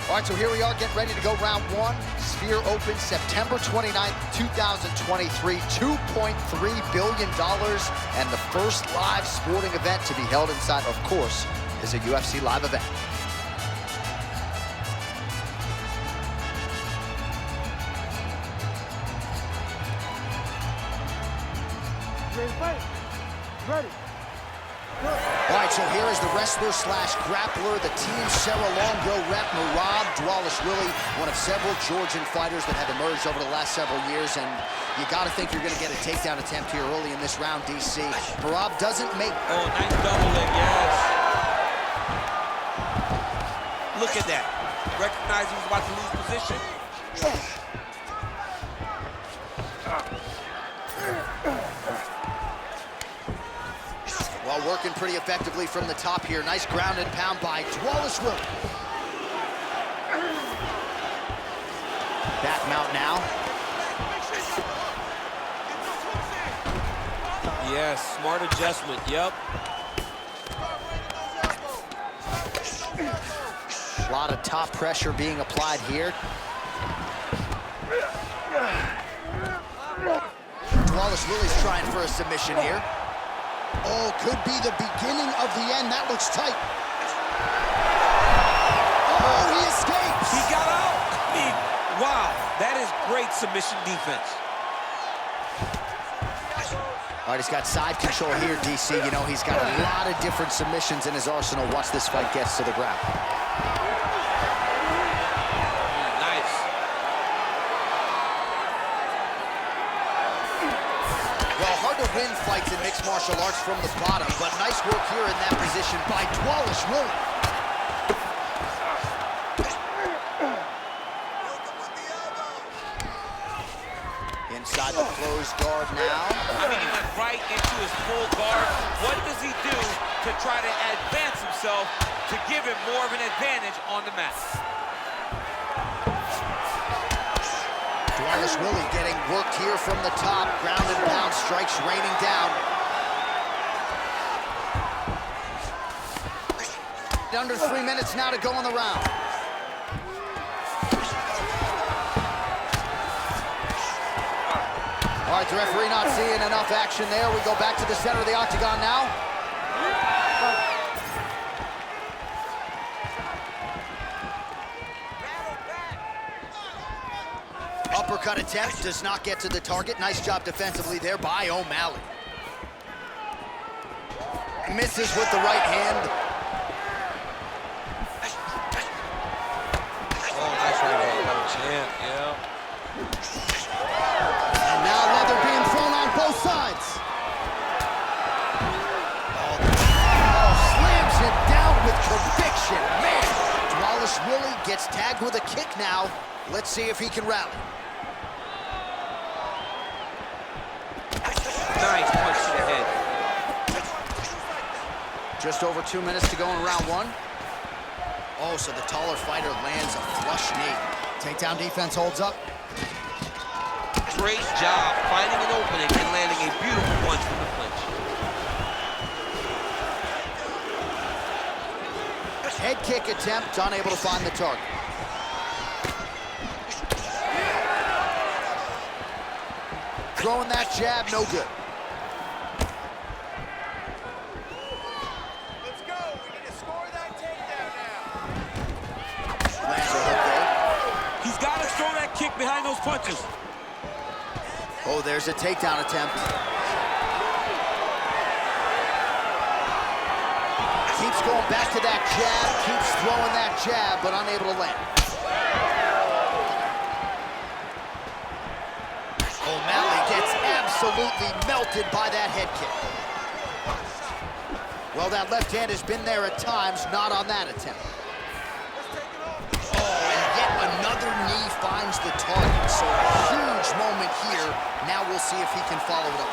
All right, so here we are getting ready to go round one. Sphere opens September 29th, 2023, $2.3 billion, and the first live sporting event to be held inside, of course, is a UFC live event. Ready, fight. Ready. All right, so here is the wrestler slash grappler, the Team Serra Longo rep, Merab Dvalishvili, one of several Georgian fighters that have emerged over the last several years, and you got to think you're going to get a takedown attempt here early in this round, DC. Merab doesn't make... Oh, nice double leg, yes. Look at that. Recognize he was about to lose position. Well, working pretty effectively from the top here. Nice ground and pound by Dvalishvili. Back mount now. Yes, smart adjustment, yep. A lot of top pressure being applied here. Dvalishvili's trying for a submission here. Oh, could be the beginning of the end. That looks tight. Oh, he escapes. He got out. Wow, that is great submission defense. All right, he's got side control here, DC. You know, he's got a lot of different submissions in his arsenal once this fight gets to the ground. Nice. Well, hard to win fights in mixed martial arts from the bottom, but nice work here in that position by Dvalishvili. Inside the closed guard now. I mean, he went right into his full guard. What does he do to try to advance himself to give him more of an advantage on the mat? Dvalishvili getting worked here from the top. Ground and pound strikes raining down. Under 3 minutes now to go in the round. All right, the referee not seeing enough action there. We go back to the center of the octagon now. Uppercut attempt does not get to the target. Nice job defensively there by O'Malley. Misses with the right hand. Oh, nice right hand. Champ, yeah. And now leather being thrown on both sides. Oh, slams him down with conviction. Man, Dvalishvili gets tagged with a kick now. Let's see if he can rally. Nice punch to the head. Just over 2 minutes to go in round one. Oh, so the taller fighter lands a flush knee. Takedown defense holds up. Great job finding an opening and landing a beautiful punch from the clinch. Head kick attempt, unable to find the target. Throwing that jab, no good. Let's go. We need to score that takedown now. Lands a hook there. He's got to throw that kick behind those punches. Oh, there's a takedown attempt. Keeps going back to that jab, keeps throwing that jab, but unable to land. O'Malley gets absolutely melted by that head kick. Well, that left hand has been there at times, not on that attempt. Oh, and yet another knee finds the target, so a huge moment here. Now we'll see if he can follow it up.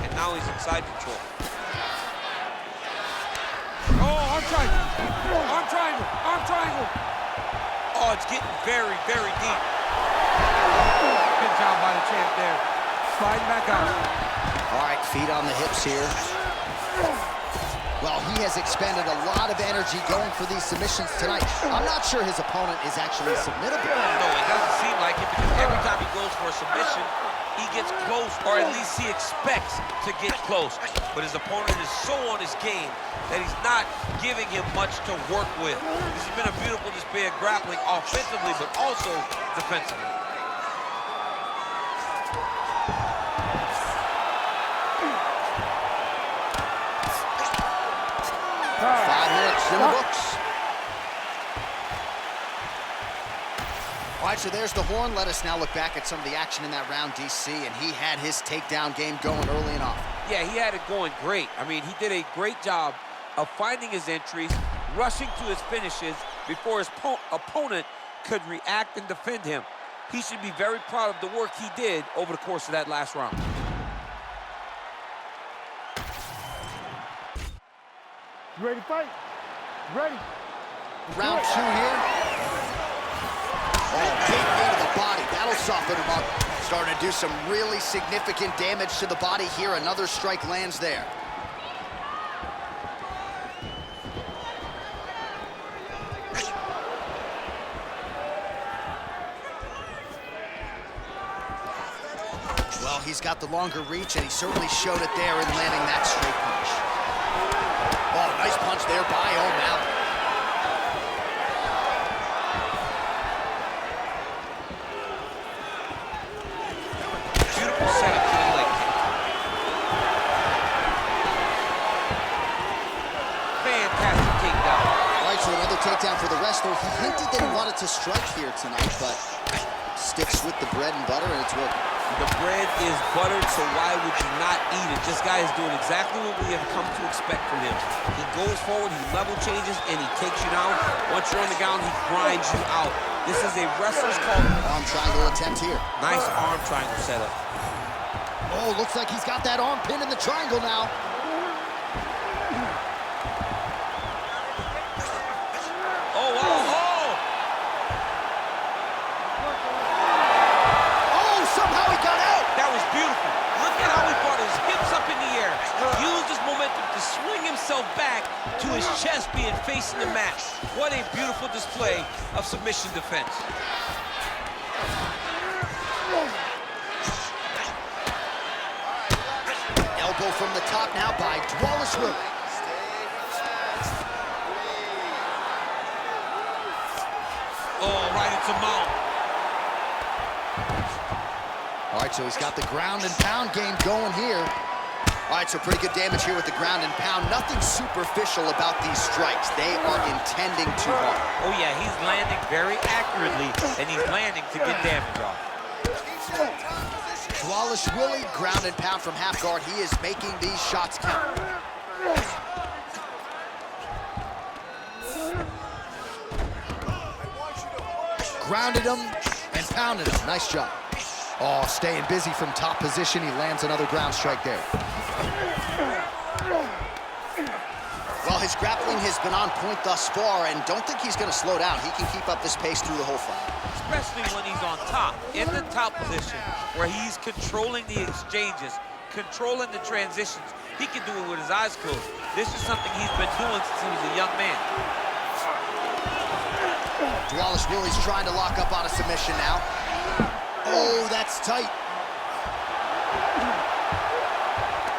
And now he's in side control. Oh, arm triangle. Arm triangle. Arm triangle. Oh, it's getting very, very deep. Good job by the champ there. Sliding back out. All right, feet on the hips here. Well, he has expended a lot of energy going for these submissions tonight. I'm not sure his opponent is actually submittable. No, it doesn't seem like it, because every time he goes for a submission, he gets close, or at least he expects to get close. But his opponent is so on his game that he's not giving him much to work with. This has been a beautiful display of grappling offensively, but also defensively. 5 minutes in the books. All right, so there's the horn. Let us now look back at some of the action in that round, DC, and he had his takedown game going early and often. Yeah, he had it going great. I mean, he did a great job of finding his entries, rushing to his finishes before his opponent could react and defend him. He should be very proud of the work he did over the course of that last round. You ready to fight? Ready. Round 2 here. Oh, big knee to the body. That'll soften him up. Starting to do some really significant damage to the body here. Another strike lands there. Well, he's got the longer reach, and he certainly showed it there in landing that straight punch. Oh, nice punch there by O'Malley. Beautiful setup to the leg kick. Fantastic takedown. All right, so another takedown for the wrestler. He hinted that he wanted to strike here tonight, but sticks with the bread and butter, and it's working. The bread is buttered, so why would you not eat it? This guy is doing exactly what we have come to expect from him. He goes forward, he level changes, and he takes you down. Once you're on the ground, he grinds you out. This is a wrestler's call. Arm triangle attempt here. Nice arm triangle setup. Oh, looks like he's got that arm pinned in the triangle now. Oh, wow. Oh, somehow he got out. That was beautiful. Look at how he brought his hips up in the air. Used his momentum to swing himself back to his chest being facing the mat. What a beautiful display of submission defense. Elbow from the top now by Dvalishvili. Oh, right into mount. All right, so he's got the ground and pound game going here. All right, so pretty good damage here with the ground and pound. Nothing superficial about these strikes. They are intending to harm. Oh, yeah, he's landing very accurately, and he's landing to get damage off. Dvalishvili, ground and pound from half guard. He is making these shots count. Grounded him and pounded him. Nice job. Oh, staying busy from top position. He lands another ground strike there. Well, his grappling has been on point thus far, and don't think he's going to slow down. He can keep up this pace through the whole fight. Especially when he's on top, in the top position, where he's controlling the exchanges, controlling the transitions. He can do it with his eyes closed. This is something he's been doing since he was a young man. Dvalishvili's trying to lock up on a submission now. Oh, that's tight.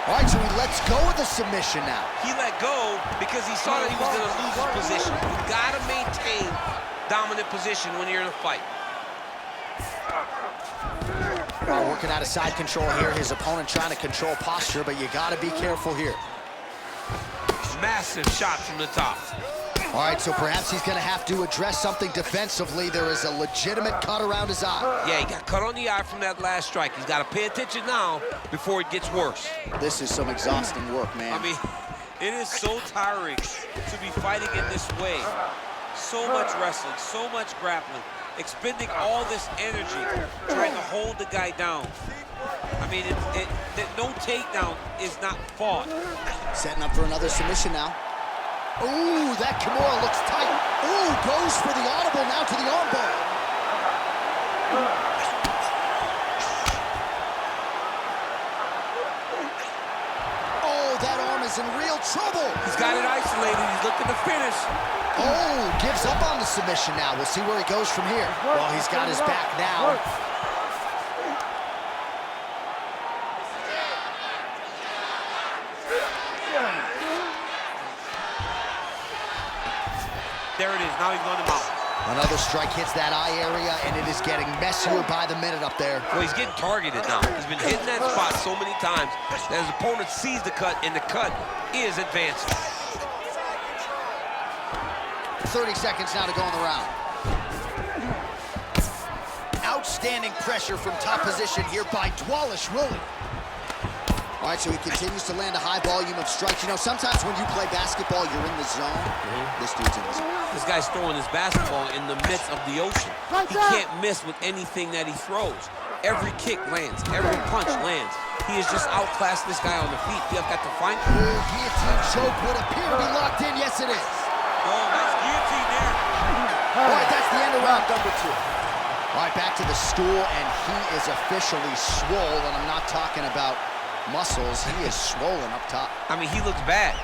All right, so he lets go of the submission now. He let go because he saw that he was going to lose his position. You got to maintain dominant position when you're in a fight. Working out of side control here. His opponent trying to control posture, but you got to be careful here. Massive shot from the top. All right, so perhaps he's going to have to address something defensively. There is a legitimate cut around his eye. Yeah, he got cut on the eye from that last strike. He's got to pay attention now before it gets worse. This is some exhausting work, man. I mean, it is so tiring to be fighting in this way. So much wrestling, so much grappling, expending all this energy trying to hold the guy down. I mean, no takedown is not fought. Setting up for another submission now. Ooh, that Kimura looks tight. Ooh, goes for the audible now to the armbar. Oh, that arm is is in real trouble. He's got it isolated. He's looking to finish. Oh, gives up on the submission now. We'll see where he goes from here. Well, he's got his back now. There it is. Now he's going to mount. Another strike hits that eye area, and it is getting messier by the minute up there. Well, he's getting targeted now. He's been hitting that spot so many times that his opponent sees the cut, and the cut is advancing. 30 seconds now to go in the round. Outstanding pressure from top position here by Dvalishvili. All right, so he continues to land a high volume of strikes. You know, sometimes when you play basketball, you're in the zone. This dude's in the zone. This guy's throwing his basketball in the midst of the ocean. He can't miss with anything that he throws. Every kick lands. Every punch lands. He has just outclassed this guy on the feet. You have got to find him. Guillotine choke would appear to be locked in. Yes, it is. Oh, nice guillotine there. All right, that's the end of round number 2. All right, back to the stool, and he is officially swole, and I'm not talking about muscles. He is swollen up top. I mean, he looks bad.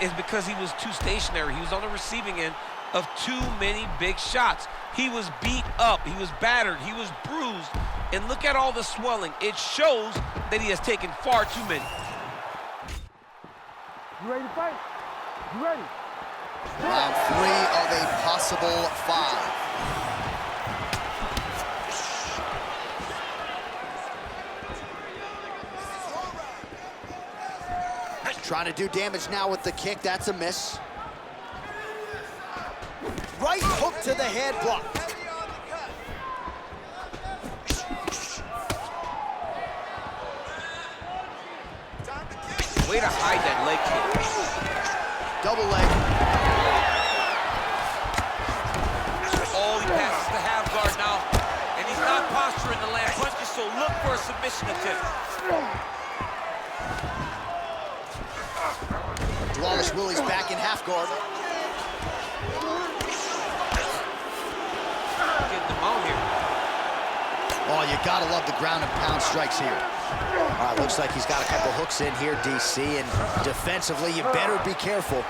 It's because he was too stationary. He was on the receiving end of too many big shots. He was beat up. He was battered. He was bruised. And look at all the swelling. It shows that he has taken far too many. You ready to fight? You ready? Round 3 of a possible 5. Trying to do damage now with the kick. That's a miss. Right hook to the head block. Way to hide that leg kick. Double leg. Oh, he passes the half guard now. And he's not posturing the land punches, so look for a submission attempt. Dvalishvili's back in half guard. Getting them out here. Oh, you gotta love the ground and pound strikes here. All right, looks like he's got a couple hooks in here, DC, and defensively, you better be careful.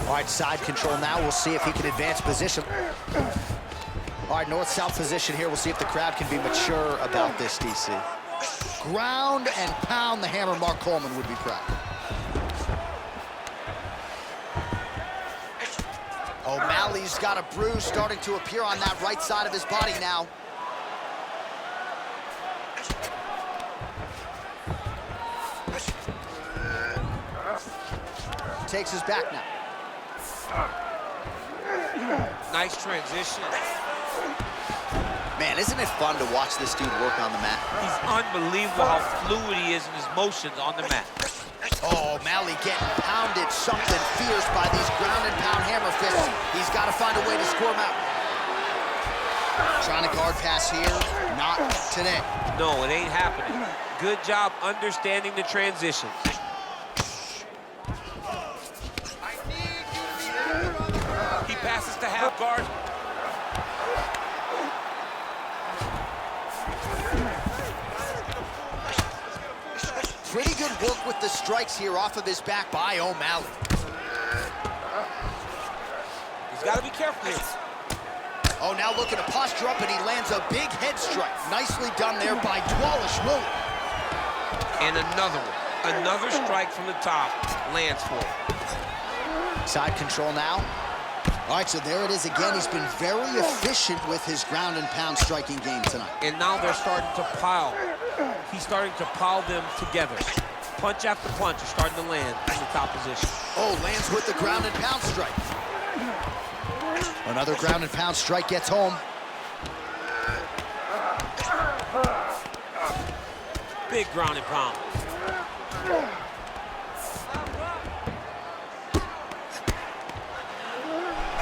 All right, side control now. We'll see if he can advance position. All right, north-south position here. We'll see if the crowd can be mature about this, DC. Ground and pound the hammer. Mark Coleman would be proud. O'Malley's got a bruise starting to appear on that right side of his body now. Takes his back now. Nice transition. Man, isn't it fun to watch this dude work on the mat? He's unbelievable how fluid he is in his motions on the mat. Oh, O'Malley getting pounded something fierce by these ground and pound hammer fists. He's got to find a way to score him out. Trying to guard pass here. Not today. No, it ain't happening. Good job understanding the transitions. He passes to half guard. Pretty good work with the strikes here off of his back by O'Malley. He's got to be careful here. Oh, now looking to posture up, and he lands a big head strike. Nicely done there by Dvalishvili. And another one. Another strike from the top lands for him. Side control now. All right, so there it is again. He's been very efficient with his ground and pound striking game tonight. And now they're starting to pile. He's starting to pile them together. Punch after punch is starting to land in the top position. Oh, lands with the ground and pound strike. Another ground and pound strike gets home. Big ground and pound.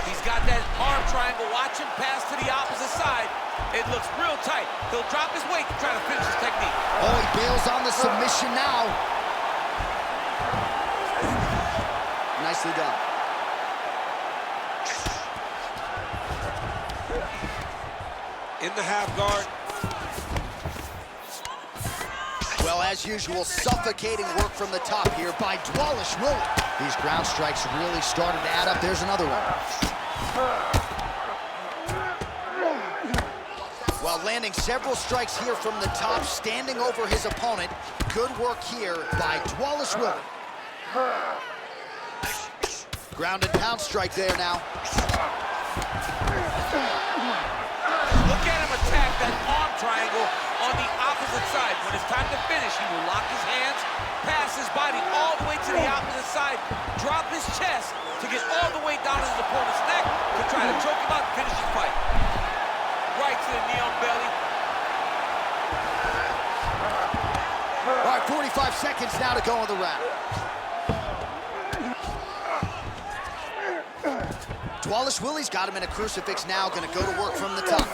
He's got that arm triangle. Watch him pass to the opposite side. It looks real tight. He'll drop his weight to try to finish his technique. Oh, he bails on the submission now. Nicely done. In the half guard. Well, as usual, suffocating work from the top here by Dvalishvili. These ground strikes really started to add up. There's another one. While landing several strikes here from the top, standing over his opponent. Good work here by Dvalishvili. Ground and pound strike there now. Look at him attack that arm triangle on the opposite side. When it's time to finish, he will lock his hands, pass his body all the way to the opposite side, drop his chest to get all the way down to his opponent's neck to try to choke him out and finish the fight. Right to the knee on belly. All right, 45 seconds now to go in the round. Dvalishvili's got him in a crucifix now, gonna go to work from the top.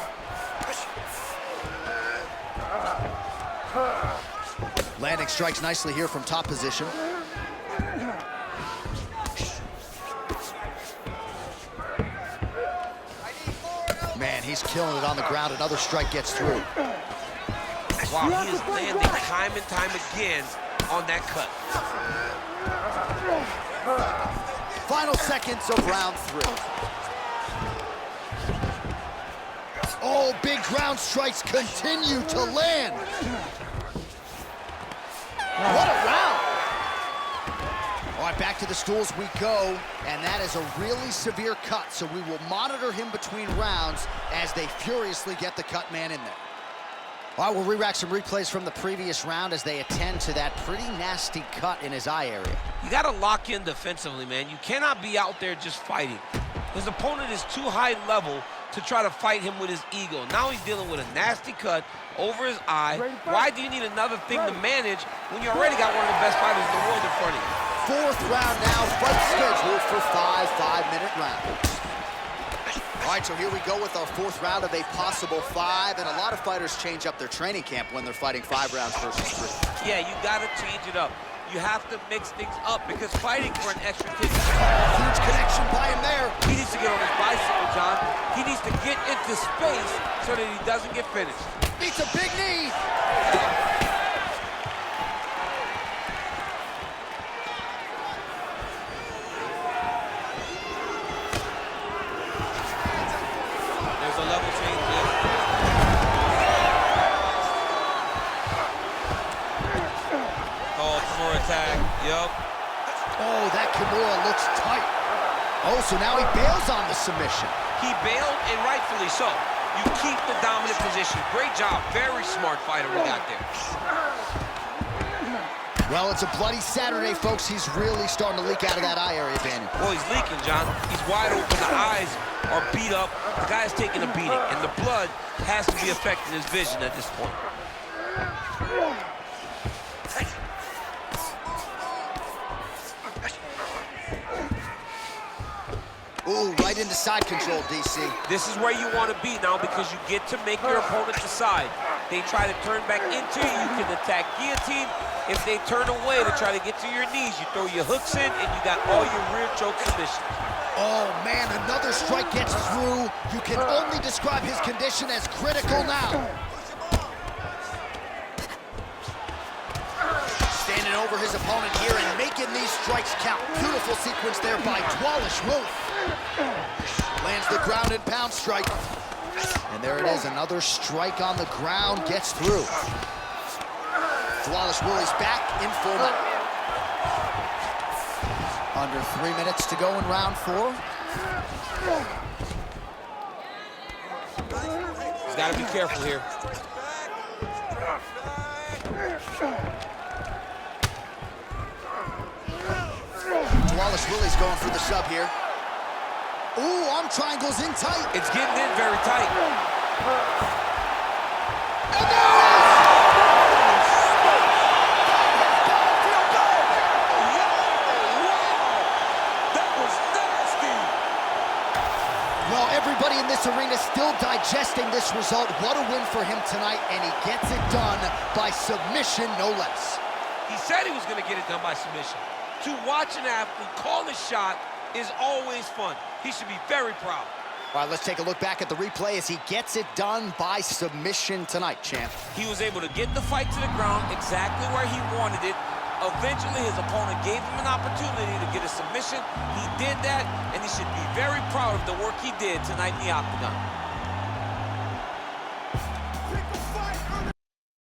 Landing strikes nicely here from top position. Man, he's killing it on the ground. Another strike gets through. Wow, he is landing time and time again on that cut. Final seconds of round 3. Oh, big ground strikes continue to land. What a round. All right, back to the stools we go, and that is a really severe cut, so we will monitor him between rounds as they furiously get the cut man in there. All right, we'll re-rack some replays from the previous round as they attend to that pretty nasty cut in his eye area. You got to lock in defensively, man. You cannot be out there just fighting. His opponent is too high level to try to fight him with his ego. Now he's dealing with a nasty cut over his eye. Why do you need another thing to manage when you already got one of the best fighters in the world in front of you? 4th round now, fight scheduled for 5 5-minute rounds. All right, so here we go with our 4th round of a possible 5, and a lot of fighters change up their training camp when they're fighting 5 rounds versus 3. Yeah, you got to change it up. You have to mix things up because fighting for an extra kick. Huge connection by him there. He needs to get on his bicycle, John. He needs to get into space so that he doesn't get finished. Beats a big knee. There's a level change there. Oh, Kimura attack. Yup. Oh, that Kimura looks tight. Oh, so now he bails on the submission. He bailed, and rightfully so. You keep the dominant position. Great job. Very smart fighter we got there. Well, it's a bloody Saturday, folks. He's really starting to leak out of that eye area, Bannon. Well, he's leaking, John. He's wide open. The eyes are beat up. The guy's taking a beating, and the blood has to be affecting his vision at this point. Ooh, right into side control, DC. This is where you want to be now because you get to make your opponent decide. They try to turn back into you, you can attack guillotine. If they turn away to try to get to your knees, you throw your hooks in and you got all your rear choke submissions. Oh, man, another strike gets through. You can only describe his condition as critical now. Standing over his opponent here and making these strikes count. Beautiful sequence there by Dvalishvili. Lands the ground and pound strike. And there it is, another strike on the ground gets through. Dvalishvili's back in full mount. Under 3 minutes to go in round 4. He's got to be careful here. Dvalishvili's going for the sub here. Ooh, arm triangle's in tight. It's getting in very tight. And there it is! That was nasty. Well, everybody in this arena still digesting this result. What a win for him tonight, and he gets it done by submission, no less. He said he was going to get it done by submission. To watch an athlete call a shot is always fun. He should be very proud. All right, let's take a look back at the replay as he gets it done by submission tonight, champ. He was able to get the fight to the ground exactly where he wanted it. Eventually, his opponent gave him an opportunity to get a submission. He did that, and he should be very proud of the work he did tonight in the octagon.